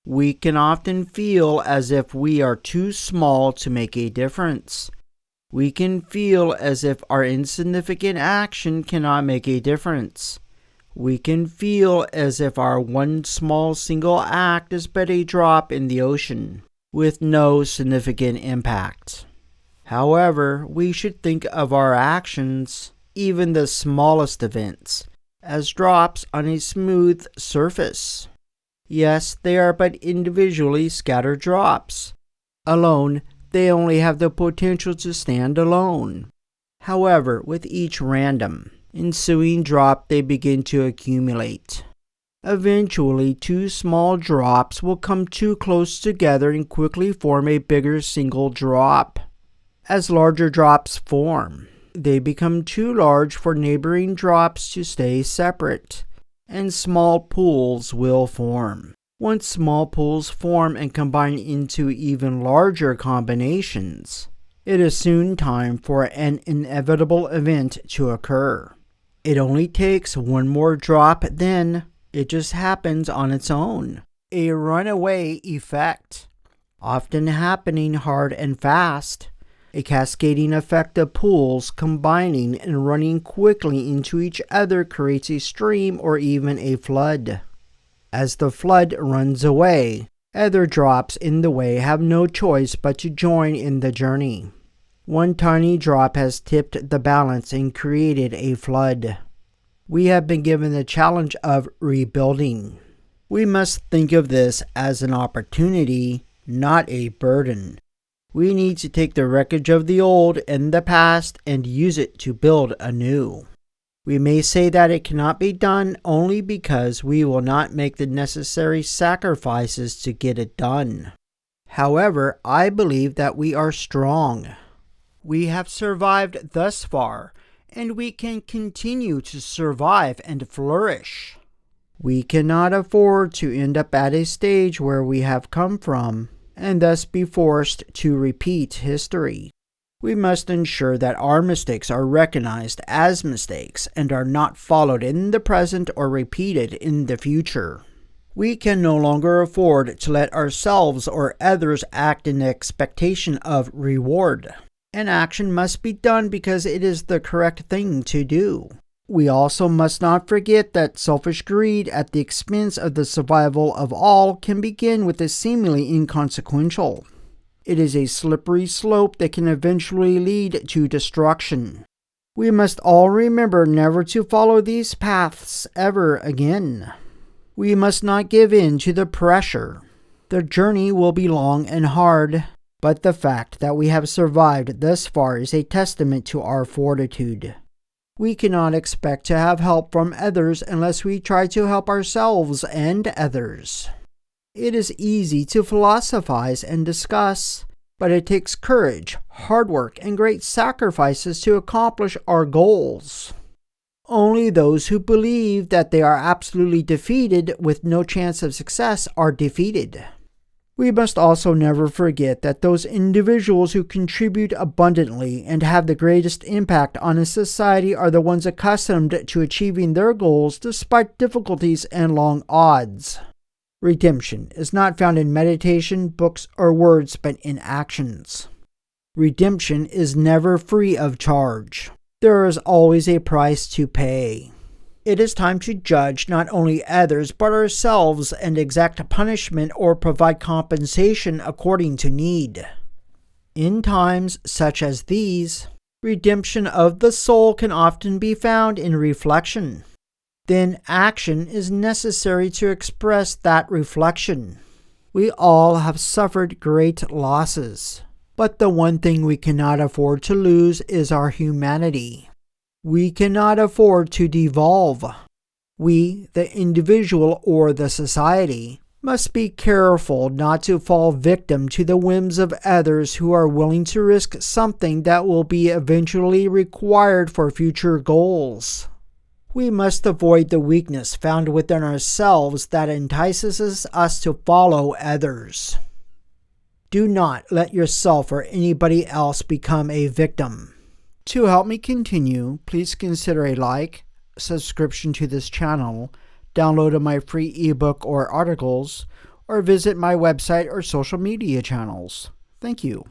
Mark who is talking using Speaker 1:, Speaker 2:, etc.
Speaker 1: We can often feel as if we are too small to make a difference. We can feel as if our insignificant action cannot make a difference. We can feel as if our one small single act is but a drop in the ocean, with no significant impact. However, we should think of our actions, even the smallest events, as drops on a smooth surface. Yes, they are but individually scattered drops. Alone, they only have the potential to stand alone. However, with each random, ensuing drop, they begin to accumulate. Eventually, two small drops will come too close together and quickly form a bigger single drop. As larger drops form, they become too large for neighboring drops to stay separate, and small pools will form. Once small pools form and combine into even larger combinations, it is soon time for an inevitable event to occur. It only takes one more drop, then it just happens on its own. A runaway effect, often happening hard and fast. A cascading effect of pools combining and running quickly into each other creates a stream or even a flood. As the flood runs away, other drops in the way have no choice but to join in the journey. One tiny drop has tipped the balance and created a flood. We have been given the challenge of rebuilding. We must think of this as an opportunity, not a burden. We need to take the wreckage of the old and the past and use it to build anew. We may say that it cannot be done only because we will not make the necessary sacrifices to get it done. However, I believe that we are strong. We have survived thus far, and we can continue to survive and flourish. We cannot afford to end up at a stage where we have come from, and thus be forced to repeat history. We must ensure that our mistakes are recognized as mistakes and are not followed in the present or repeated in the future. We can no longer afford to let ourselves or others act in expectation of reward. An action must be done because it is the correct thing to do. We also must not forget that selfish greed at the expense of the survival of all can begin with a seemingly inconsequential. It is a slippery slope that can eventually lead to destruction. We must all remember never to follow these paths ever again. We must not give in to the pressure. The journey will be long and hard, but the fact that we have survived thus far is a testament to our fortitude. We cannot expect to have help from others unless we try to help ourselves and others. It is easy to philosophize and discuss, but it takes courage, hard work, and great sacrifices to accomplish our goals. Only those who believe that they are absolutely defeated with no chance of success are defeated. We must also never forget that those individuals who contribute abundantly and have the greatest impact on a society are the ones accustomed to achieving their goals despite difficulties and long odds. Redemption is not found in meditation, books, or words, but in actions. Redemption is never free of charge. There is always a price to pay. It is time to judge not only others but ourselves and exact punishment or provide compensation according to need. In times such as these, redemption of the soul can often be found in reflection. Then action is necessary to express that reflection. We all have suffered great losses, but the one thing we cannot afford to lose is our humanity. We cannot afford to devolve. We, the individual or the society, must be careful not to fall victim to the whims of others who are willing to risk something that will be eventually required for future goals. We must avoid the weakness found within ourselves that entices us to follow others. Do not let yourself or anybody else become a victim. To help me continue, please consider a like, subscription to this channel, download of my free ebook or articles, or visit my website or social media channels. Thank you.